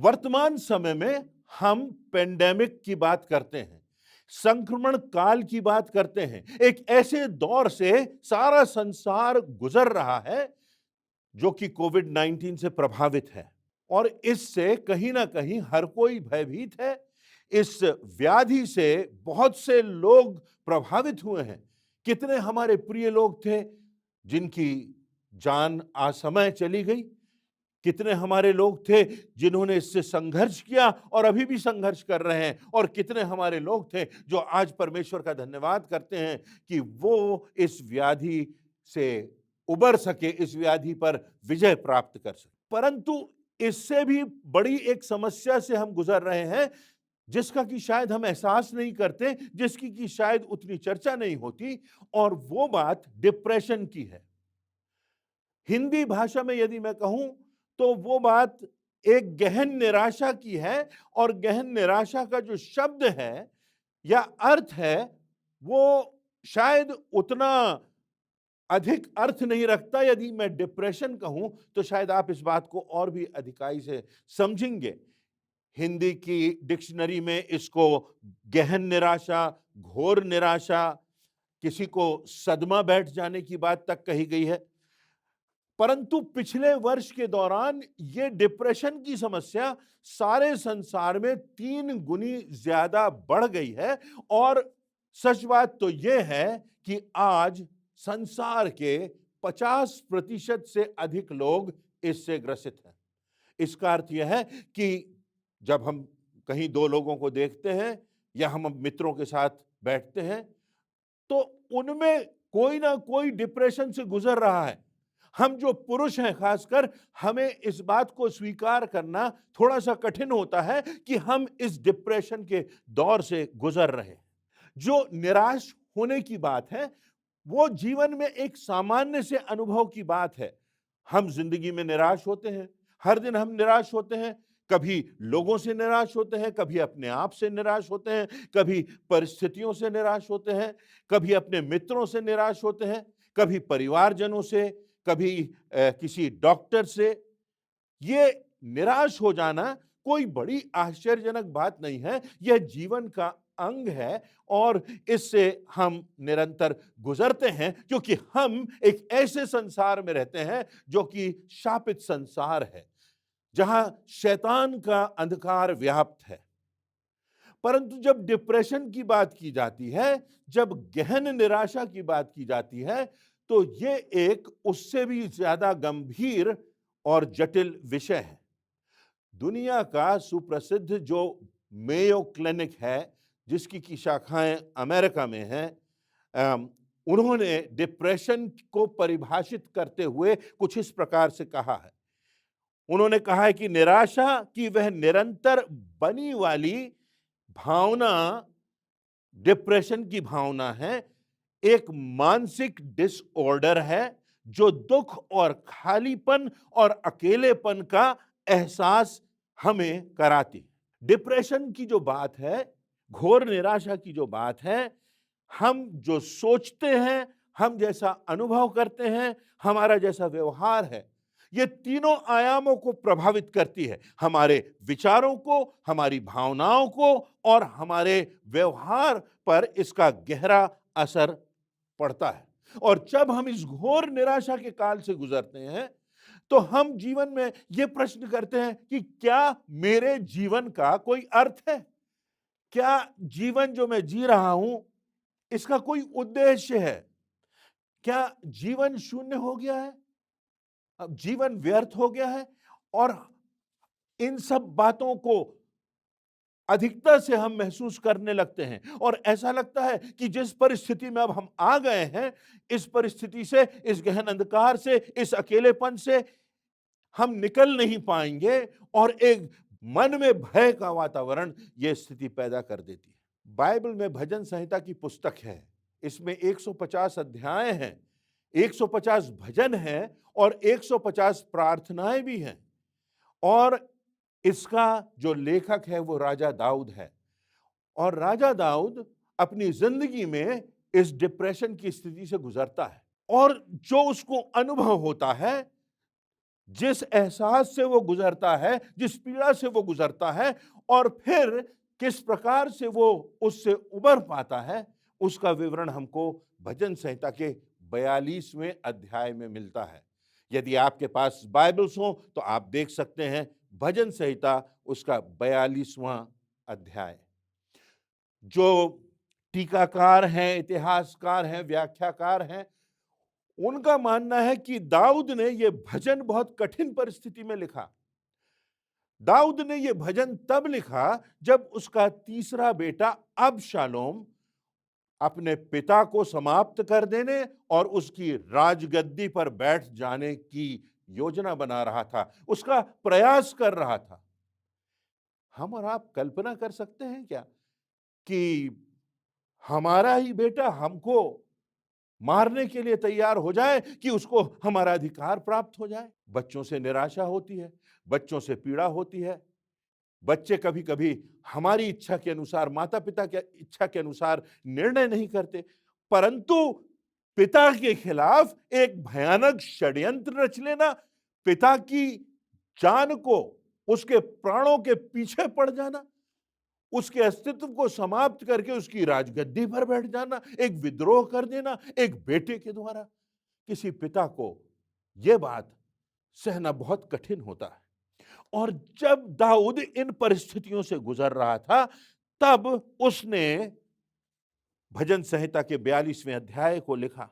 वर्तमान समय में हम पेंडेमिक की बात करते हैं, संक्रमण काल की बात करते हैं। एक ऐसे दौर से सारा संसार गुजर रहा है जो कि कोविड-19 से प्रभावित है और इससे कहीं न कहीं हर कोई भयभीत है। इस व्याधि से बहुत से लोग प्रभावित हुए हैं। कितने हमारे प्रिय लोग थे जिनकी जान असमय चली गई। कितने हमारे लोग थे जिन्होंने इससे संघर्ष किया और अभी भी संघर्ष कर रहे हैं और कितने हमारे लोग थे जो आज परमेश्वर का धन्यवाद करते हैं कि वो इस व्याधि से उबर सके, इस व्याधि पर विजय प्राप्त कर सके। परंतु इससे भी बड़ी एक समस्या से हम गुजर रहे हैं जिसका कि शायद हम एहसास नहीं करते, जिसकी कि शायद उतनी चर्चा नहीं होती और वो बात डिप्रेशन की है। हिंदी भाषा में यदि मैं कहूं तो वो बात एक गहन निराशा की है और गहन निराशा का जो शब्द है या अर्थ है वो शायद उतना अधिक अर्थ नहीं रखता। यदि मैं डिप्रेशन कहूं तो शायद आप इस बात को और भी अधिकाई से समझेंगे। हिंदी की डिक्शनरी में इसको गहन निराशा, घोर निराशा, किसी को सदमा बैठ जाने की बात तक कही गई है। परंतु पिछले वर्ष के दौरान ये डिप्रेशन की समस्या सारे संसार में 3 गुनी ज्यादा बढ़ गई है और सच बात तो यह है कि आज संसार के 50% से अधिक लोग इससे ग्रसित हैं। इसका अर्थ यह है कि जब हम कहीं 2 लोगों को देखते हैं या हम मित्रों के साथ बैठते हैं तो उनमें कोई ना कोई डिप्रेशन से गुजर रहा है। हम जो पुरुष हैं खासकर, हमें इस बात को स्वीकार करना थोड़ा सा कठिन होता है कि हम इस डिप्रेशन के दौर से गुजर रहे हैं। जो निराश होने की बात है वो जीवन में एक सामान्य से अनुभव की बात है। हम जिंदगी में निराश होते हैं, हर दिन हम निराश होते हैं। कभी लोगों से निराश होते हैं, कभी अपने आप से निराश होते हैं, कभी परिस्थितियों से निराश होते हैं, कभी अपने मित्रों से निराश होते हैं, कभी परिवारजनों से, कभी किसी डॉक्टर से। ये निराश हो जाना कोई बड़ी आश्चर्यजनक बात नहीं है, यह जीवन का अंग है और इससे हम निरंतर गुजरते हैं क्योंकि हम एक ऐसे संसार में रहते हैं जो कि शापित संसार है, जहां शैतान का अंधकार व्याप्त है। परंतु जब डिप्रेशन की बात की जाती है, जब गहन निराशा की बात की जाती है, तो ये एक उससे भी ज्यादा गंभीर और जटिल विषय है। दुनिया का सुप्रसिद्ध जो मेयो क्लिनिक है, जिसकी की शाखाएं अमेरिका में हैं, उन्होंने डिप्रेशन को परिभाषित करते हुए कुछ इस प्रकार से कहा है। उन्होंने कहा है कि निराशा की वह निरंतर बनी वाली भावना डिप्रेशन की भावना है, एक मानसिक डिसऑर्डर है जो दुख और खालीपन और अकेलेपन का एहसास हमें कराती है। डिप्रेशन की जो बात है, घोर निराशा की जो बात है, हम जो सोचते हैं, हम जैसा अनुभव करते हैं, हमारा जैसा व्यवहार है, ये तीनों आयामों को प्रभावित करती है। हमारे विचारों को, हमारी भावनाओं को और हमारे व्यवहार पर इसका गहरा असर पड़ता है। और जब हम इस घोर निराशा के काल से गुजरते हैं तो हम जीवन में यह प्रश्न करते हैं कि क्या मेरे जीवन का कोई अर्थ है? क्या जीवन जो मैं जी रहा हूं इसका कोई उद्देश्य है? क्या जीवन शून्य हो गया है? अब जीवन व्यर्थ हो गया है? और इन सब बातों को अधिकता से हम महसूस करने लगते हैं और ऐसा लगता है कि जिस परिस्थिति में अब हम आ गए हैं, इस परिस्थिति से, इस गहन अंधकार से, इस अकेलेपन से हम निकल नहीं पाएंगे और एक मन में भय का वातावरण यह स्थिति पैदा कर देती है। बाइबल में भजन संहिता की पुस्तक है, इसमें 150 अध्याय हैं, 150 भजन हैं और 150 प्रार्थनाएं भी हैं और इसका जो लेखक है वो राजा दाऊद है। और राजा दाऊद अपनी जिंदगी में इस डिप्रेशन की स्थिति से गुजरता है और जो उसको अनुभव होता है, जिस एहसास से वो गुजरता है, जिस पीड़ा से वो गुजरता है, और फिर किस प्रकार से वो उससे उबर पाता है, उसका विवरण हमको भजन संहिता के 42वें अध्याय में मिलता है। यदि आपके पास बाइबल्स हो तो आप देख सकते हैं भजन संहिता उसका 42वां अध्याय। जो टीकाकार हैं, इतिहासकार हैं, व्याख्याकार हैं, उनका मानना है कि दाऊद ने यह भजन बहुत कठिन परिस्थिति में लिखा। दाऊद ने यह भजन तब लिखा जब उसका तीसरा बेटा अबशालोम अपने पिता को समाप्त कर देने और उसकी राजगद्दी पर बैठ जाने की योजना बना रहा था, उसका प्रयास कर रहा था। हम और आप कल्पना कर सकते हैं क्या कि हमारा ही बेटा हमको मारने के लिए तैयार हो जाए कि उसको हमारा अधिकार प्राप्त हो जाए? बच्चों से निराशा होती है, बच्चों से पीड़ा होती है। बच्चे कभी कभी हमारी इच्छा के अनुसार, माता पिता के इच्छा के अनुसार निर्णय नहीं करते, परंतु पिता के खिलाफ एक भयानक षड्यंत्र रच लेना, पिता की जान को, उसके प्राणों के पीछे पड़ जाना, उसके अस्तित्व को समाप्त करके उसकी राजगद्दी पर बैठ जाना, एक विद्रोह कर देना एक बेटे के द्वारा, किसी पिता को यह बात सहना बहुत कठिन होता है। और जब दाऊद इन परिस्थितियों से गुजर रहा था, तब उसने भजन संहिता के 42वें अध्याय को लिखा।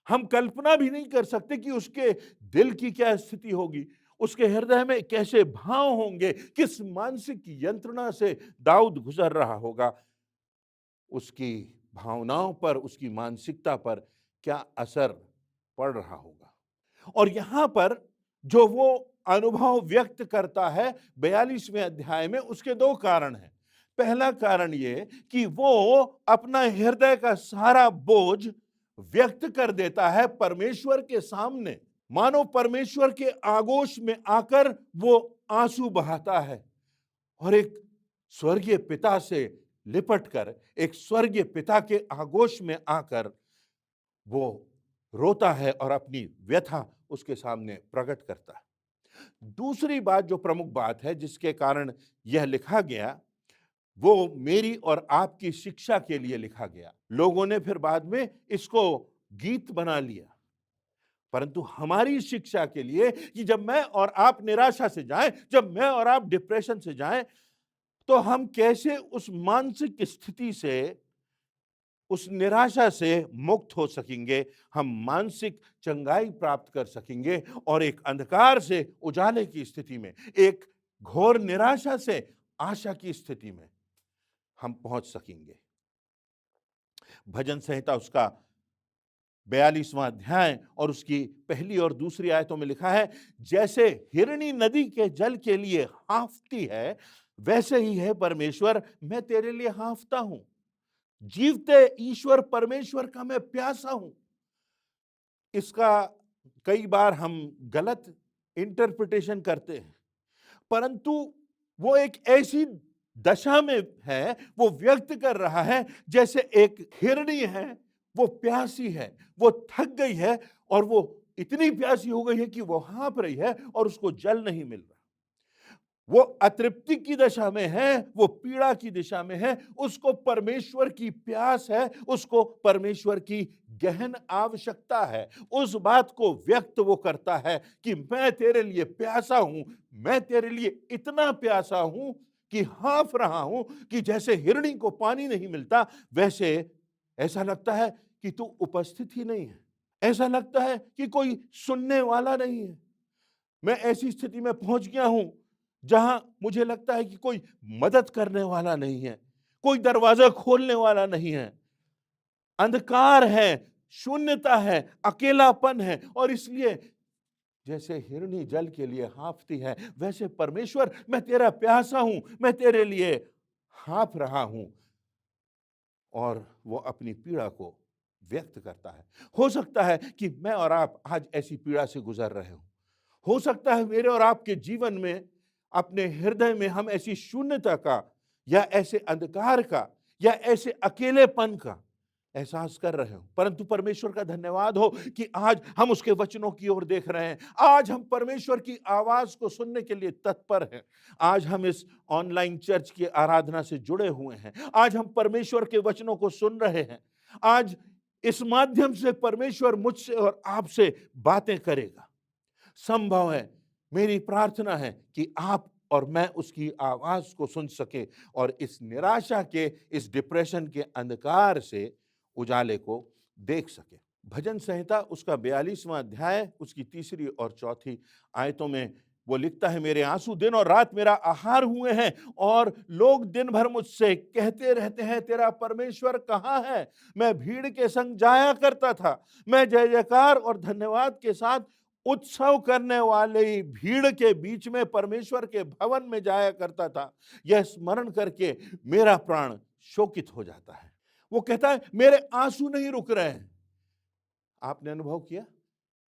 हम कल्पना भी नहीं कर सकते कि उसके दिल की क्या स्थिति होगी, उसके हृदय में कैसे भाव होंगे, किस मानसिक यंत्रणा से दाऊद गुजर रहा होगा, उसकी भावनाओं पर, उसकी मानसिकता पर क्या असर पड़ रहा होगा। और यहां पर जो वो अनुभव व्यक्त करता है 42वें अध्याय में, उसके दो कारण हैं। पहला कारण ये कि वो अपना हृदय का सारा बोझ व्यक्त कर देता है परमेश्वर के सामने, मानो परमेश्वर के आगोश में आकर वो आंसू बहाता है और एक स्वर्गीय पिता से लिपटकर, एक स्वर्गीय पिता के आगोश में आकर वो रोता है और अपनी व्यथा उसके सामने प्रकट करता है। दूसरी बात, जो प्रमुख बात है जिसके कारण यह लिखा गया, वो मेरी और आपकी शिक्षा के लिए लिखा गया। लोगों ने फिर बाद में इसको गीत बना लिया, परंतु हमारी शिक्षा के लिए कि जब मैं और आप निराशा से जाएं, जब मैं और आप डिप्रेशन से जाएं, तो हम कैसे उस मानसिक स्थिति से, उस निराशा से मुक्त हो सकेंगे, हम मानसिक चंगाई प्राप्त कर सकेंगे और एक अंधकार से उजाले की स्थिति में, एक घोर निराशा से आशा की स्थिति में हम पहुंच सकेंगे। भजन संहिता उसका 42वां अध्याय और उसकी पहली और दूसरी आयतों में लिखा है, जैसे हिरनी नदी के जल के लिए हाँफती है, वैसे ही है परमेश्वर, मैं तेरे लिए हाँफता हूं। जीवते ईश्वर परमेश्वर का मैं प्यासा हूं। इसका कई बार हम गलत इंटरप्रिटेशन करते हैं, परंतु वो एक ऐसी दशा में है, वो व्यक्त कर रहा है जैसे एक हिरनी है, वो प्यासी है, वो थक गई है और वो इतनी प्यासी हो गई है कि वो हाँफ रही है और उसको जल नहीं मिल रहा। वो अतृप्ति की दशा में है, वो पीड़ा की दिशा में है, उसको परमेश्वर की प्यास है, उसको परमेश्वर की गहन आवश्यकता है। उस बात को व्यक्त वो करता है कि मैं तेरे लिए प्यासा हूं, मैं तेरे लिए इतना प्यासा हूं कि हाँफ रहा हूं कि जैसे हिरणी को पानी नहीं मिलता, वैसे ऐसा लगता है कि तू उपस्थित ही नहीं है, ऐसा लगता है कि कोई सुनने वाला नहीं है। मैं ऐसी स्थिति में पहुंच गया हूं जहां मुझे लगता है कि कोई मदद करने वाला नहीं है, कोई दरवाजा खोलने वाला नहीं है, अंधकार है, शून्यता है, अकेलापन है। और इसलिए जैसे हिरनी जल के लिए हाँफती है, वैसे परमेश्वर मैं तेरा प्यासा हूं, मैं तेरे लिए हाँफ रहा हूं। और वो अपनी पीड़ा को व्यक्त करता है। हो सकता है कि मैं और आप आज ऐसी पीड़ा से गुजर रहे हो सकता है मेरे और आपके जीवन में, अपने हृदय में हम ऐसी शून्यता का, या ऐसे अंधकार का, या ऐसे अकेलेपन का एहसास कर रहे हो, परंतु परमेश्वर का धन्यवाद हो कि आज हम उसके वचनों की ओर देख रहे हैं। आज हम परमेश्वर की आवाज को सुनने के लिए तत्पर हैं। आज हम इस ऑनलाइन चर्च की आराधना से जुड़े हुए हैं। आज हम परमेश्वर के वचनों को सुन रहे हैं। आज इस माध्यम से परमेश्वर मुझसे और आपसे बातें करेगा। संभव है, मेरी प्रार्थना है कि आप और मैं उसकी आवाज को सुन सके और इस निराशा के, इस डिप्रेशन के अंधकार से उजाले को देख सके। भजन संहिता उसका 42वां अध्याय उसकी 3 और 4 आयतों में वो लिखता है, मेरे आंसू दिन और रात मेरा आहार हुए हैं और लोग दिन भर मुझसे कहते रहते हैं, तेरा परमेश्वर कहाँ है? मैं भीड़ के संग जाया करता था, मैं जय जयकार और धन्यवाद के साथ उत्सव करने वाले भीड़ के बीच में परमेश्वर के भवन में जाया करता था। यह स्मरण करके मेरा प्राण शोकित हो जाता है। वो कहता है, मेरे आंसू नहीं रुक रहे हैं। आपने अनुभव किया,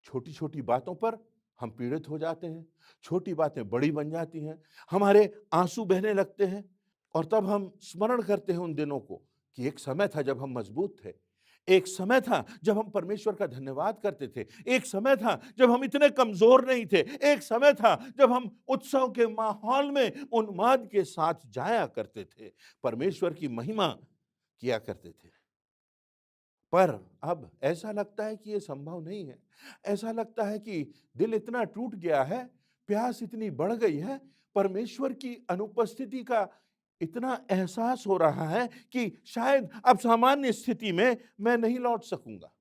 छोटी छोटी बातों पर हम पीड़ित हो जाते हैं, छोटी बातें बड़ी बन जाती हैं, हमारे आंसू बहने लगते हैं और तब हम स्मरण करते हैं उन दिनों को कि एक समय था जब हम मजबूत थे, एक समय था जब हम परमेश्वर का धन्यवाद करते थे, एक समय था जब हम इतने कमजोर नहीं थे, एक समय था जब हम उत्सव के माहौल में उन्माद के साथ जाया करते थे, परमेश्वर की महिमा किया करते थे। पर अब ऐसा लगता है कि ये संभव नहीं है। ऐसा लगता है कि दिल इतना टूट गया है, प्यास इतनी बढ़ गई है, परमेश्वर की अनुपस्थिति का इतना एहसास हो रहा है कि शायद अब सामान्य स्थिति में मैं नहीं लौट सकूंगा।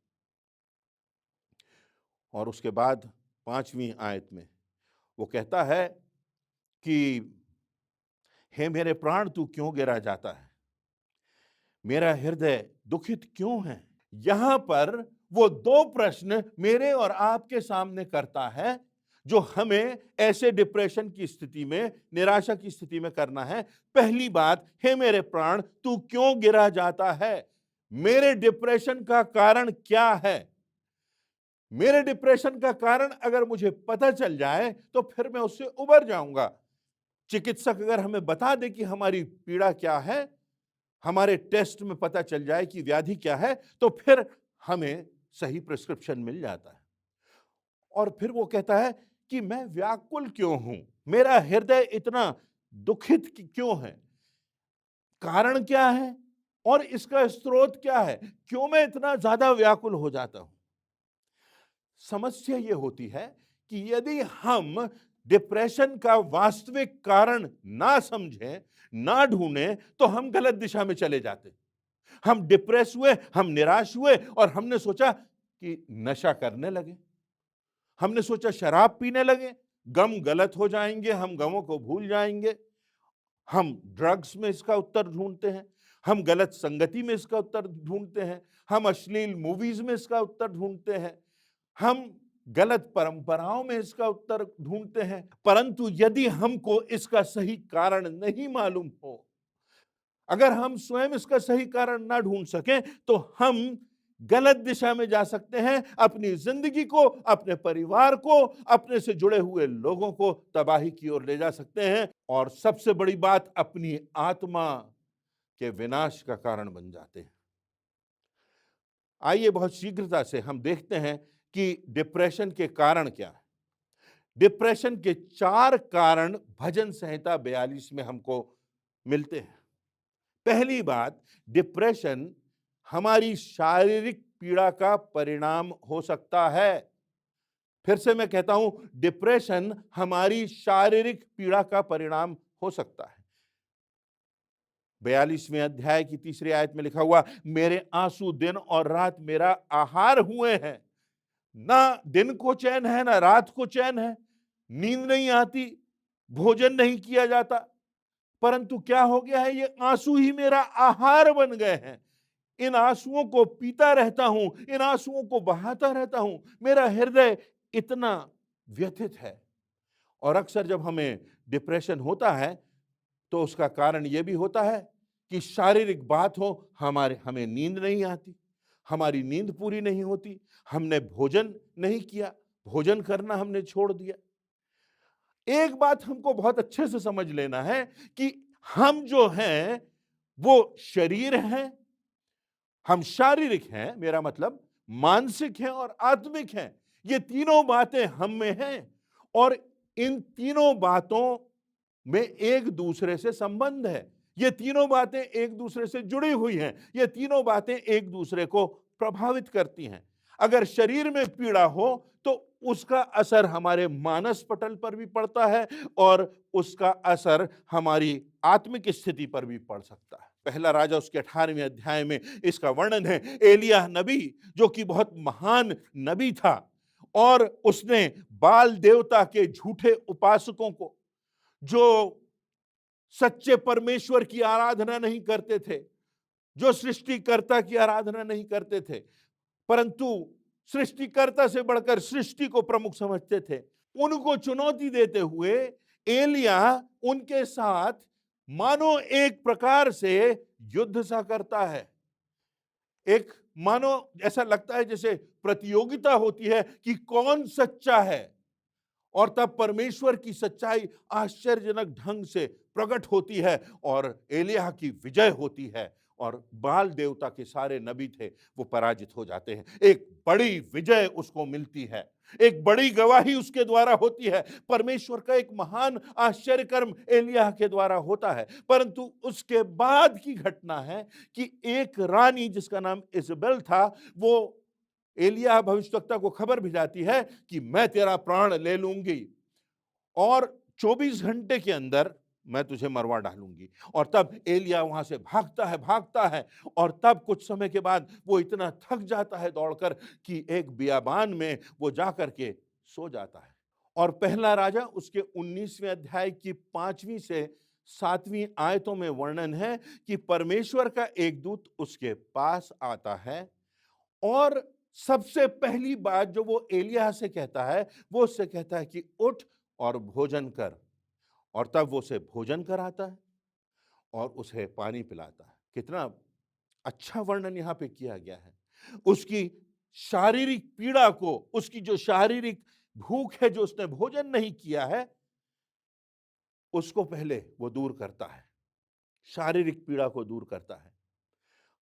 और उसके बाद 5वीं आयत में वो कहता है कि हे मेरे प्राण, तू क्यों गिरा जाता है? मेरा हृदय दुखित क्यों है? यहां पर वो 2 प्रश्न मेरे और आपके सामने करता है जो हमें ऐसे डिप्रेशन की स्थिति में, निराशा की स्थिति में करना है। पहली बात, हे मेरे प्राण, तू क्यों गिरा जाता है? मेरे डिप्रेशन का कारण क्या है? मेरे डिप्रेशन का कारण अगर मुझे पता चल जाए तो फिर मैं उससे उबर जाऊंगा। चिकित्सक अगर हमें बता दे कि हमारी पीड़ा क्या है, हमारे टेस्ट में पता चल जाए कि व्याधि क्या है, तो फिर हमें सही प्रिस्क्रिप्शन मिल जाता है। और फिर वो कहता है कि मैं व्याकुल क्यों हूं, मेरा हृदय इतना दुखित क्यों है, कारण क्या है और इसका स्रोत क्या है, क्यों मैं इतना ज्यादा व्याकुल हो जाता हूं। समस्या ये होती है कि यदि हम डिप्रेशन का वास्तविक कारण ना समझें, ना ढूंढें, तो हम गलत दिशा में चले जाते। हम डिप्रेस हुए, हम निराश हुए और हमने सोचा कि नशा करने लगे, हमने सोचा शराब पीने लगे, गम गलत हो जाएंगे, हम गमों को भूल जाएंगे। हम ड्रग्स में इसका उत्तर ढूंढते हैं, हम गलत संगति में इसका उत्तर ढूंढते हैं, हम अश्लील मूवीज में इसका उत्तर ढूंढते हैं, हम गलत परंपराओं में इसका उत्तर ढूंढते हैं। परंतु यदि हमको इसका सही कारण नहीं मालूम हो, अगर हम स्वयं इसका सही कारण ना ढूंढ सकें, तो हम गलत दिशा में जा सकते हैं, अपनी जिंदगी को, अपने परिवार को, अपने से जुड़े हुए लोगों को तबाही की ओर ले जा सकते हैं और सबसे बड़ी बात, अपनी आत्मा के विनाश का कारण बन जाते हैं। आइए बहुत शीघ्रता से हम देखते हैं कि डिप्रेशन के कारण क्या है। डिप्रेशन के 4 कारण भजन संहिता 42 में हमको मिलते हैं। पहली बात, डिप्रेशन हमारी शारीरिक पीड़ा का परिणाम हो सकता है। फिर से मैं कहता हूं, डिप्रेशन हमारी शारीरिक पीड़ा का परिणाम हो सकता है। 42वें अध्याय की 3 आयत में लिखा हुआ, मेरे आंसू दिन और रात मेरा आहार हुए हैं। ना दिन को चैन है, ना रात को चैन है, नींद नहीं आती, भोजन नहीं किया जाता, परंतु क्या हो गया है, ये आंसू ही मेरा आहार बन गए हैं। इन आंसुओं को पीता रहता हूं, इन आंसुओं को बहाता रहता हूं। मेरा हृदय इतना व्यथित है। और अक्सर जब हमें डिप्रेशन होता है तो उसका कारण यह भी होता है कि शारीरिक बात हो, हमें नींद नहीं आती, हमारी नींद पूरी नहीं होती, हमने भोजन नहीं किया, भोजन करना हमने छोड़ दिया। एक बात हमको बहुत अच्छे से समझ लेना है कि हम जो हैं वो शरीर हैं हम शारीरिक हैं, मेरा मतलब मानसिक हैं और आत्मिक हैं। ये तीनों बातें हम में हैं और इन तीनों बातों में एक दूसरे से संबंध है। ये तीनों बातें एक दूसरे से जुड़ी हुई हैं। ये तीनों बातें एक दूसरे को प्रभावित करती हैं। अगर शरीर में पीड़ा हो तो उसका असर हमारे मानस पटल पर भी पड़ता है और उसका असर हमारी आत्मिक स्थिति पर भी पड़ सकता है। पहला राजा उसके 18वें अध्याय में इसका वर्णन है। एलिय्याह नबी, जो कि बहुत महान नबी था और उसने बाल देवता के झूठे उपासकों को, जो सच्चे परमेश्वर की आराधना नहीं करते थे, जो सृष्टिकर्ता की आराधना नहीं करते थे, परंतु सृष्टिकर्ता से बढ़कर सृष्टि को प्रमुख समझते थे, उनको चुनौती देते हुए एलिय्याह उनके साथ मानो एक प्रकार से युद्ध सा करता है। एक मानो ऐसा लगता है जैसे प्रतियोगिता होती है कि कौन सच्चा है, और तब परमेश्वर की सच्चाई आश्चर्यजनक ढंग से प्रकट होती है और एलिय्याह की विजय होती है और बाल देवता के सारे नबी थे वो पराजित हो जाते हैं। एक बड़ी विजय उसको मिलती है, एक बड़ी गवाही उसके द्वारा होती है। परमेश्वर का एक महान आश्चर्य कर्म एलिय्याह के द्वारा होता है। परंतु उसके बाद की घटना है कि एक रानी जिसका नाम इजबेल था, वो एलिय्याह भविष्यवक्ता को खबर भिजाती है कि मैं तेरा प्राण ले लूंगी और 24 घंटे के अंदर मैं तुझे मरवा डालूंगी। और तब एलिय्याह वहां से भागता है और तब कुछ समय के बाद वो इतना थक जाता है दौड़कर कि एक बियाबान में वो जाकर के सो जाता है। और पहला राजा उसके 19वें अध्याय की 5वीं से 7वीं आयतों में वर्णन है कि परमेश्वर का एक दूत उसके पास आता है और सबसे पहली बात जो वो एलिय्याह से कहता है, वो उससे कहता है कि उठ और भोजन कर। और तब वो उसे भोजन कराता है और उसे पानी पिलाता है। कितना अच्छा वर्णन यहां पे किया गया है। उसकी शारीरिक पीड़ा को, उसकी जो शारीरिक भूख है, जो उसने भोजन नहीं किया है, उसको पहले वो दूर करता है, शारीरिक पीड़ा को दूर करता है।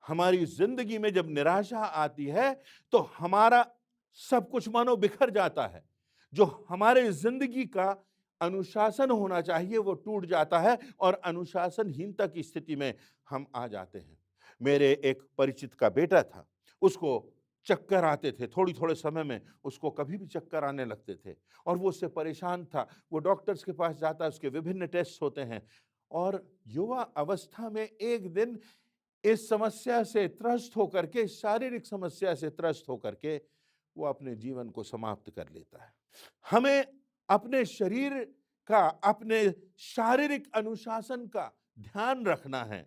हमारी जिंदगी में जब निराशा आती है तो हमारा सब कुछ मानो बिखर जाता है। जो हमारे जिंदगी का अनुशासन होना चाहिए वो टूट जाता है और अनुशासनहीनता की स्थिति में हम आ जाते हैं। मेरे एक परिचित का बेटा था, उसको चक्कर आते थे, थोड़ी थोड़े समय में उसको कभी भी चक्कर आने लगते थे और वो उससे परेशान था। वो डॉक्टर्स के पास जाता है, उसके विभिन्न टेस्ट होते हैं और युवा अवस्था में एक दिन इस समस्या से त्रस्त होकर के, शारीरिक समस्या से त्रस्त होकर के वो अपने जीवन को समाप्त कर लेता है। हमें अपने शरीर का, अपने शारीरिक अनुशासन का ध्यान रखना है।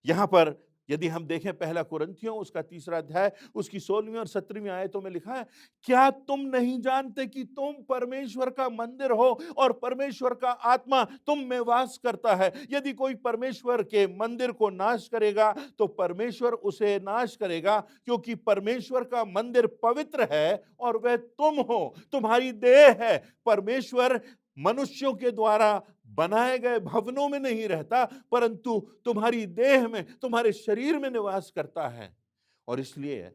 यहां पर यदि हम देखें पहला कुरिन्थियों उसका 3रा अध्याय उसकी 16वीं और 17वीं आयतों में लिखा है, क्या तुम नहीं जानते कि तुम परमेश्वर का मंदिर हो और परमेश्वर का आत्मा तुम में वास करता है। यदि कोई परमेश्वर के मंदिर को नाश करेगा तो परमेश्वर उसे नाश करेगा, क्योंकि परमेश्वर का मंदिर पवित्र है और वह तुम हो, तुम्हारी देह है। परमेश्वर मनुष्यों के द्वारा बनाए गए भवनों में नहीं रहता, परंतु तुम्हारी देह में, तुम्हारे शरीर में निवास करता है। और इसलिए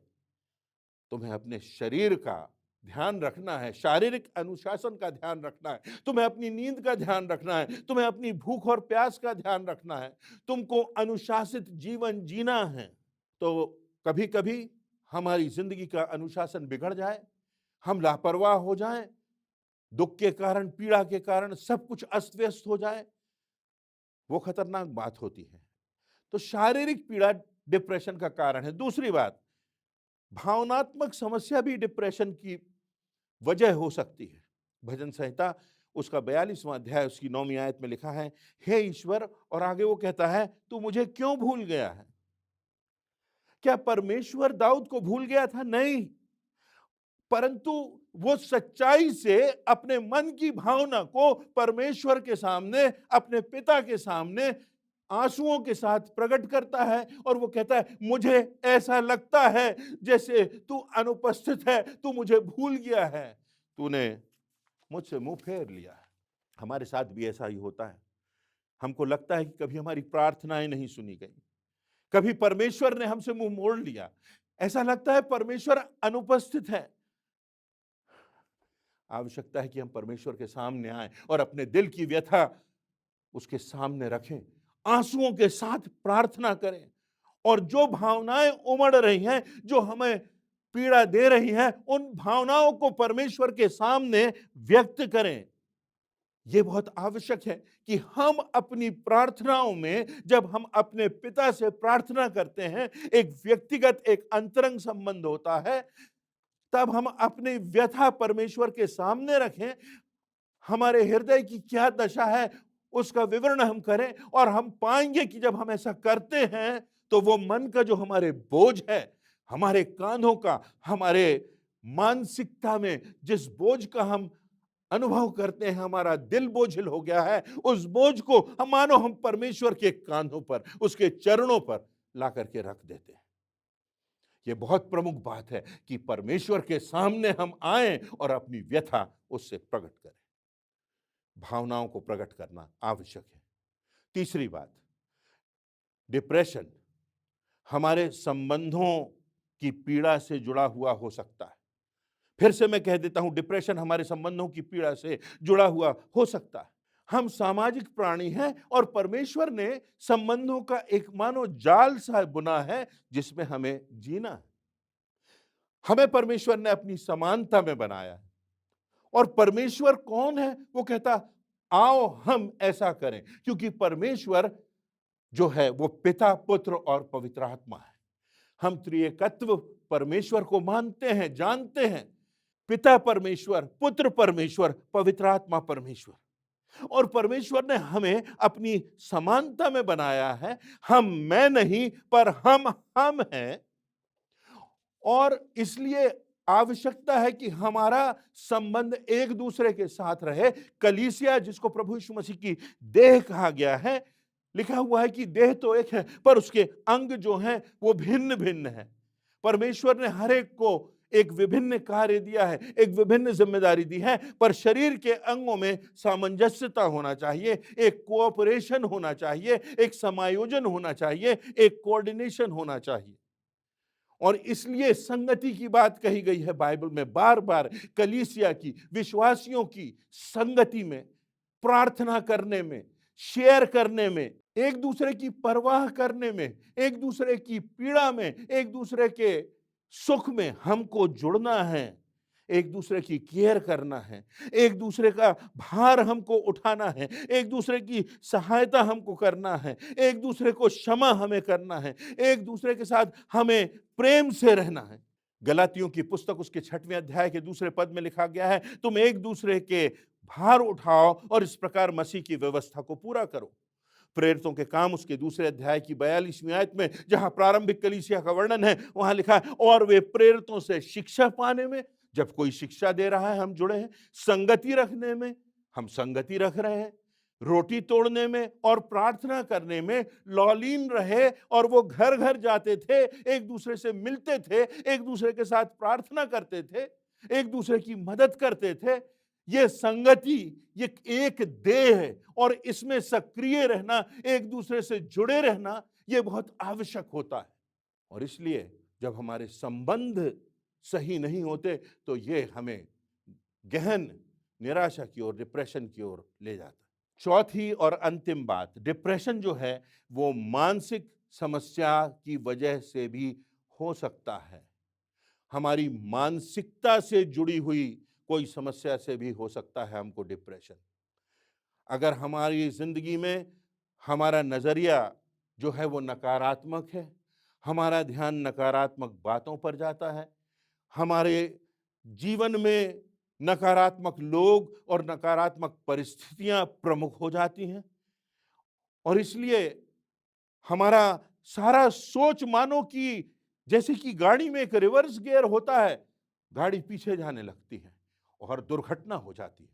तुम्हें अपने शरीर का ध्यान रखना है, शारीरिक अनुशासन का ध्यान रखना है, तुम्हें अपनी नींद का ध्यान रखना है, तुम्हें अपनी भूख और प्यास का ध्यान रखना है, तुमको अनुशासित जीवन जीना है। तो कभी कभी हमारी जिंदगी का अनुशासन बिगड़ जाए, हम लापरवाह हो जाएं, दुख के कारण, पीड़ा के कारण सब कुछ अस्त व्यस्त हो जाए, वो खतरनाक बात होती है। तो शारीरिक पीड़ा डिप्रेशन का कारण है। दूसरी बात, भावनात्मक समस्या भी डिप्रेशन की वजह हो सकती है। भजन संहिता उसका 42वां अध्याय उसकी 9वीं आयत में लिखा है, हे ईश्वर, और आगे वो कहता है, तू मुझे क्यों भूल गया है? क्या परमेश्वर दाऊद को भूल गया था? नहीं, परंतु वो सच्चाई से अपने मन की भावना को परमेश्वर के सामने, अपने पिता के सामने आंसुओं के साथ प्रकट करता है और वो कहता है, मुझे ऐसा लगता है जैसे तू अनुपस्थित है, तू मुझे भूल गया है, तूने मुझसे मुंह फेर लिया है। हमारे साथ भी ऐसा ही होता है। हमको लगता है कि कभी हमारी प्रार्थनाएं नहीं सुनी गई, कभी परमेश्वर ने हमसे मुंह मोड़ लिया, ऐसा लगता है परमेश्वर अनुपस्थित है। आवश्यकता है कि हम परमेश्वर के सामने आएं और अपने दिल की व्यथा उसके सामने रखें, आंसुओं के साथ प्रार्थना करें और जो भावनाएं उमड़ रही हैं, जो हमें पीड़ा दे रही हैं, उन भावनाओं को परमेश्वर के सामने व्यक्त करें। यह बहुत आवश्यक है कि हम अपनी प्रार्थनाओं में, जब हम अपने पिता से प्रार्थना करते हैं, एक व्यक्तिगत, एक अंतरंग संबंध होता है, तब हम अपनी व्यथा परमेश्वर के सामने रखें, हमारे हृदय की क्या दशा है उसका विवरण हम करें, और हम पाएंगे कि जब हम ऐसा करते हैं तो वो मन का जो हमारे बोझ है, हमारे कांधों का, हमारे मानसिकता में जिस बोझ का हम अनुभव करते हैं, हमारा दिल बोझिल हो गया है, उस बोझ को हम मानो हम परमेश्वर के कांधों पर, उसके चरणों पर ला करके रख देते हैं। यह बहुत प्रमुख बात है कि परमेश्वर के सामने हम आएं और अपनी व्यथा उससे प्रकट करें। भावनाओं को प्रकट करना आवश्यक है। तीसरी बात, डिप्रेशन हमारे संबंधों की पीड़ा से जुड़ा हुआ हो सकता है। फिर से मैं कह देता हूं, डिप्रेशन हमारे संबंधों की पीड़ा से जुड़ा हुआ हो सकता है। हम सामाजिक प्राणी हैं और परमेश्वर ने संबंधों का एक मानो जाल सा बुना है जिसमें हमें जीना है। हमें परमेश्वर ने अपनी समानता में बनाया है और परमेश्वर कौन है? वो कहता आओ हम ऐसा करें, क्योंकि परमेश्वर जो है वो पिता, पुत्र और पवित्र आत्मा है। हम त्रिएकत्व परमेश्वर को मानते हैं, जानते हैं। पिता परमेश्वर, पुत्र परमेश्वर, पवित्र आत्मा परमेश्वर। और परमेश्वर ने हमें अपनी समानता में बनाया है। हम मैं नहीं पर हम हैं, और इसलिए आवश्यकता है कि हमारा संबंध एक दूसरे के साथ रहे। कलीसिया, जिसको प्रभु यीशु मसीह की देह कहा गया है, लिखा हुआ है कि देह तो एक है पर उसके अंग जो हैं वो भिन्न भिन्न है। परमेश्वर ने हर एक को एक विभिन्न कार्य दिया है, एक विभिन्न जिम्मेदारी दी है, पर शरीर के अंगों में सामंजस्यता होना चाहिए, एक कोऑपरेशन होना चाहिए, एक समायोजन होना चाहिए, एक कोऑर्डिनेशन होना चाहिए। और इसलिए संगति की बात कही गई है बाइबल में बार बार। कलीसिया की, विश्वासियों की संगति में, प्रार्थना करने में, शेयर करने में, एक दूसरे की परवाह करने में, एक दूसरे की पीड़ा में, एक दूसरे के सुख में हमको जुड़ना है, एक दूसरे की केयर करना है, एक दूसरे का भार हमको उठाना है, एक दूसरे की सहायता हमको करना है, एक दूसरे को क्षमा हमें करना है, एक दूसरे के साथ हमें प्रेम से रहना है। गलातियों की पुस्तक उसके 6वें अध्याय के दूसरे पद में लिखा गया है, तुम एक दूसरे के भार उठाओ और इस प्रकार मसीह की व्यवस्था को पूरा करो। प्रेरितों के काम उसके दूसरे अध्याय की 42वीं आयत में, जहां प्रारंभिक कलीसिया का वर्णन है, वहां लिखा है, और वे प्रेरितों से शिक्षा पाने में, जब कोई शिक्षा दे रहा है हम जुड़े हैं, संगति रखने में हम संगति रख रहे हैं, रोटी तोड़ने में और प्रार्थना करने में लौलीन रहे। और वो घर घर जाते थे, एक दूसरे से मिलते थे, एक दूसरे के साथ प्रार्थना करते थे, एक दूसरे की मदद करते थे। ये संगति, ये एक देह है और इसमें सक्रिय रहना, एक दूसरे से जुड़े रहना, ये बहुत आवश्यक होता है। और इसलिए जब हमारे संबंध सही नहीं होते तो ये हमें गहन निराशा की ओर, डिप्रेशन की ओर ले जाता है। चौथी और अंतिम बात, डिप्रेशन जो है वो मानसिक समस्या की वजह से भी हो सकता है। हमारी मानसिकता से जुड़ी हुई कोई समस्या से भी हो सकता है हमको डिप्रेशन। अगर हमारी जिंदगी में हमारा नजरिया जो है वो नकारात्मक है, हमारा ध्यान नकारात्मक बातों पर जाता है, हमारे जीवन में नकारात्मक लोग और नकारात्मक परिस्थितियां प्रमुख हो जाती हैं, और इसलिए हमारा सारा सोच मानो कि जैसे कि गाड़ी में एक रिवर्स गियर होता है, गाड़ी पीछे जाने लगती है और दुर्घटना हो जाती है।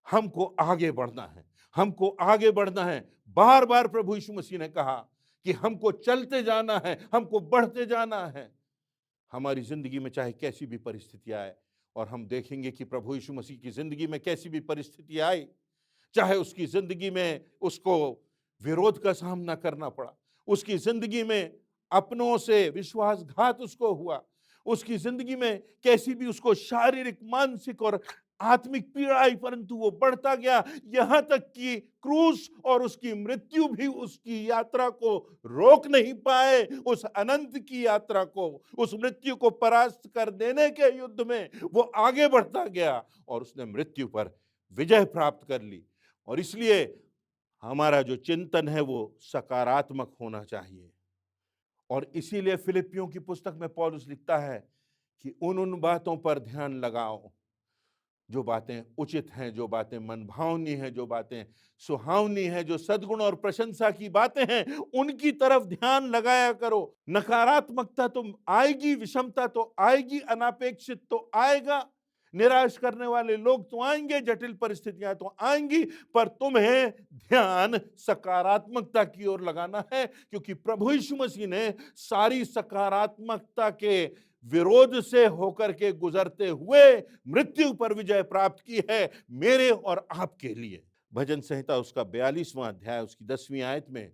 हमको आगे बढ़ना है, हमको आगे बढ़ना है। बार बार प्रभु यीशु मसीह ने कहा कि हमको चलते जाना है, हमको बढ़ते जाना है। हमारी जिंदगी में चाहे कैसी भी परिस्थिति आए, और हम देखेंगे कि प्रभु यीशु मसीह की जिंदगी में कैसी भी परिस्थिति आई, चाहे उसकी जिंदगी में उसको विरोध का सामना करना पड़ा, उसकी जिंदगी में अपनों से विश्वासघात उसको हुआ, उसकी जिंदगी में कैसी भी उसको शारीरिक, मानसिक और आत्मिक पीड़ा आई, परंतु वो बढ़ता गया, यहां तक कि क्रूस और उसकी मृत्यु भी उसकी यात्रा को रोक नहीं पाए। उस अनंत की यात्रा को, उस मृत्यु को परास्त कर देने के युद्ध में वो आगे बढ़ता गया और उसने मृत्यु पर विजय प्राप्त कर ली। और इसलिए हमारा जो चिंतन है वो सकारात्मक होना चाहिए। और इसीलिए फिलिपियों की पुस्तक में पौलुस लिखता है कि उन बातों पर ध्यान लगाओ जो बातें उचित हैं, जो बातें मनभावनी हैं, जो बातें सुहावनी हैं, जो सद्गुण और प्रशंसा की बातें हैं, उनकी तरफ ध्यान लगाया करो। नकारात्मकता तो आएगी, विषमता तो आएगी, अनापेक्षित तो आएगा, निराश करने वाले लोग तो आएंगे, जटिल परिस्थितियां तो आएंगी, पर तुम्हें ध्यान सकारात्मकता की ओर लगाना है, क्योंकि प्रभु यीशु मसीह ने सारी सकारात्मकता के विरोध से होकर के गुजरते हुए मृत्यु पर विजय प्राप्त की है, मेरे और आपके लिए। भजन संहिता उसका 42वां अध्याय उसकी 10वीं आयत में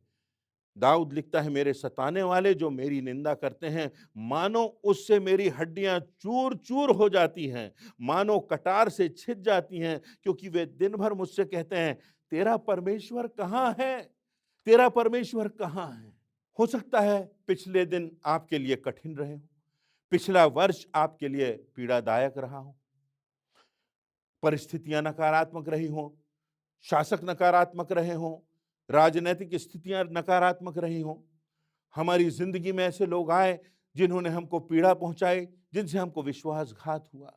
दाऊद लिखता है, मेरे सताने वाले जो मेरी निंदा करते हैं, मानो उससे मेरी हड्डियां चूर चूर हो जाती हैं, मानो कटार से छिद जाती हैं, क्योंकि वे दिन भर मुझसे कहते हैं, तेरा परमेश्वर कहाँ है, तेरा परमेश्वर कहाँ है। हो सकता है पिछले दिन आपके लिए कठिन रहे हो, पिछला वर्ष आपके लिए पीड़ादायक रहा हो, परिस्थितियां नकारात्मक रही हो, शासक नकारात्मक रहे हो, राजनीतिक स्थितियां नकारात्मक रही हो, हमारी जिंदगी में ऐसे लोग आए जिन्होंने हमको पीड़ा पहुंचाई, जिनसे हमको विश्वासघात हुआ।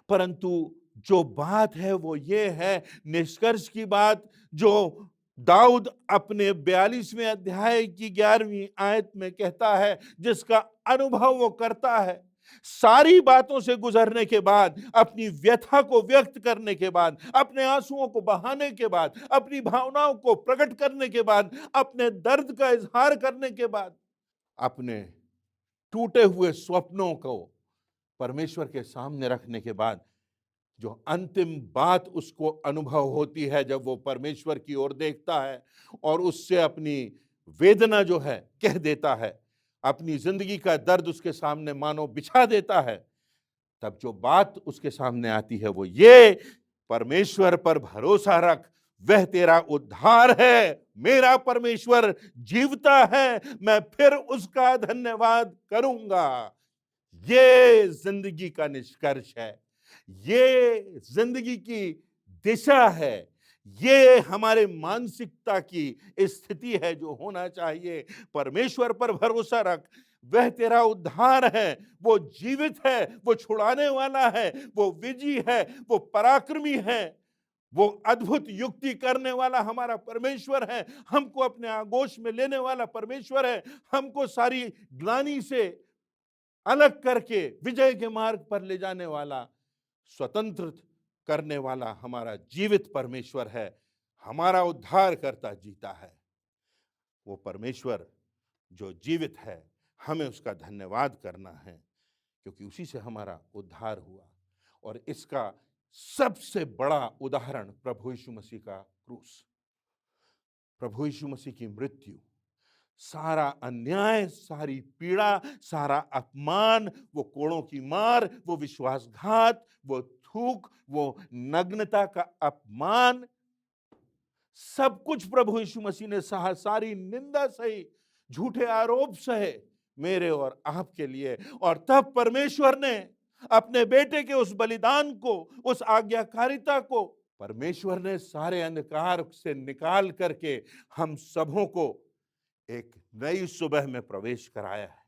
परंतु जो बात है वो ये है, निष्कर्ष की बात जो दाऊद अपने 42वें अध्याय की 11वीं आयत में कहता है, जिसका अनुभव वो करता है, सारी बातों से गुजरने के बाद, अपनी व्यथा को व्यक्त करने के बाद, अपने आंसुओं को बहाने के बाद, अपनी भावनाओं को प्रकट करने के बाद, अपने दर्द का इजहार करने के बाद, अपने टूटे हुए स्वप्नों को परमेश्वर के सामने रखने के बाद, जो अंतिम बात उसको अनुभव होती है जब वो परमेश्वर की ओर देखता है और उससे अपनी वेदना जो है कह देता है, अपनी जिंदगी का दर्द उसके सामने मानो बिछा देता है, तब जो बात उसके सामने आती है वो ये, परमेश्वर पर भरोसा रख, वह तेरा उद्धार है, मेरा परमेश्वर जीवता है, मैं फिर उसका धन्यवाद करूंगा। ये जिंदगी का निष्कर्ष है, ये जिंदगी की दिशा है, ये हमारे मानसिकता की स्थिति है जो होना चाहिए। परमेश्वर पर भरोसा रख, वह तेरा उद्धार है, वो जीवित है, वो छुड़ाने वाला है, वो विजयी है, वो पराक्रमी है, वो अद्भुत युक्ति करने वाला हमारा परमेश्वर है, हमको अपने आगोश में लेने वाला परमेश्वर है, हमको सारी ग्लानि से अलग करके विजय के मार्ग पर ले जाने वाला, स्वतंत्र करने वाला हमारा जीवित परमेश्वर है। हमारा उद्धार करता जीता है। वो परमेश्वर जो जीवित है, हमें उसका धन्यवाद करना है, क्योंकि उसी से हमारा उद्धार हुआ। और इसका सबसे बड़ा उदाहरण प्रभु यीशु मसीह का क्रूस, प्रभु यीशु मसीह की मृत्यु, सारा अन्याय, सारी पीड़ा, सारा अपमान, वो कोड़ों की मार, वो विश्वासघात, वो थूक, वो नग्नता का अपमान, सब कुछ प्रभु यीशु मसीह ने सहा, सारी निंदा सही, झूठे आरोप सहे मेरे और आपके लिए। और तब परमेश्वर ने अपने बेटे के उस बलिदान को, उस आज्ञाकारिता को, परमेश्वर ने सारे अंधकार से निकाल करके हम सबों को एक नई सुबह में प्रवेश कराया है।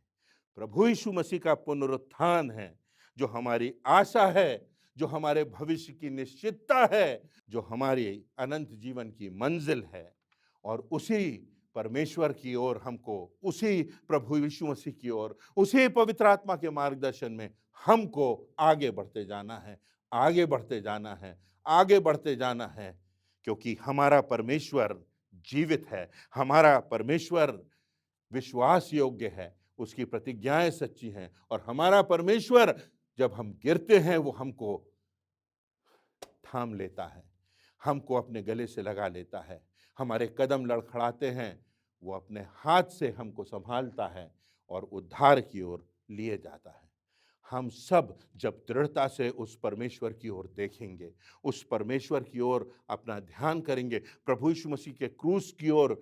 प्रभु यीशु मसीह का पुनरुत्थान है जो हमारी आशा है, जो हमारे भविष्य की निश्चितता है, जो हमारी अनंत जीवन की मंजिल है। और उसी परमेश्वर की ओर हमको, उसी प्रभु यीशु मसीह की ओर, उसी पवित्र आत्मा के मार्गदर्शन में हमको आगे बढ़ते जाना है, आगे बढ़ते जाना है, आगे बढ़ते जाना है, क्योंकि हमारा परमेश्वर जीवित है, हमारा परमेश्वर विश्वास योग्य है, उसकी प्रतिज्ञाएं सच्ची हैं। और हमारा परमेश्वर जब हम गिरते हैं वो हमको थाम लेता है, हमको अपने गले से लगा लेता है। हमारे कदम लड़खड़ाते हैं, वो अपने हाथ से हमको संभालता है और उद्धार की ओर लिए जाता है। हम सब जब दृढ़ता से उस परमेश्वर की ओर देखेंगे, उस परमेश्वर की ओर अपना ध्यान करेंगे, प्रभु यीशु मसीह के क्रूस की ओर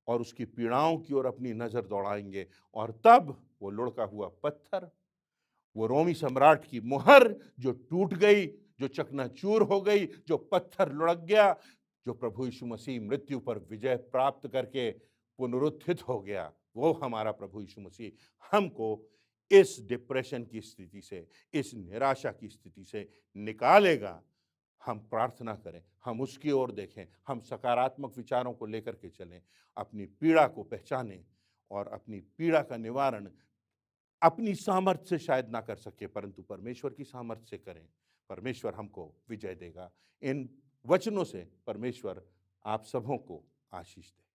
और उसकी पीड़ाओं की ओर अपनी नज़र दौड़ाएंगे, और तब वो लुढ़का हुआ पत्थर, वो रोमी सम्राट की मुहर जो टूट गई, जो चकनाचूर हो गई, जो पत्थर लुढ़क गया, जो प्रभु यीशु मसीह मृत्यु पर विजय प्राप्त करके पुनरुत्थित हो गया, वो हमारा प्रभु यीशु मसीह हमको इस डिप्रेशन की स्थिति से, इस निराशा की स्थिति से निकालेगा। हम प्रार्थना करें, हम उसकी ओर देखें, हम सकारात्मक विचारों को लेकर के चलें, अपनी पीड़ा को पहचानें और अपनी पीड़ा का निवारण अपनी सामर्थ्य से शायद ना कर सके, परंतु परमेश्वर की सामर्थ्य से करें। परमेश्वर हमको विजय देगा। इन वचनों से परमेश्वर आप सबों को आशीष दे।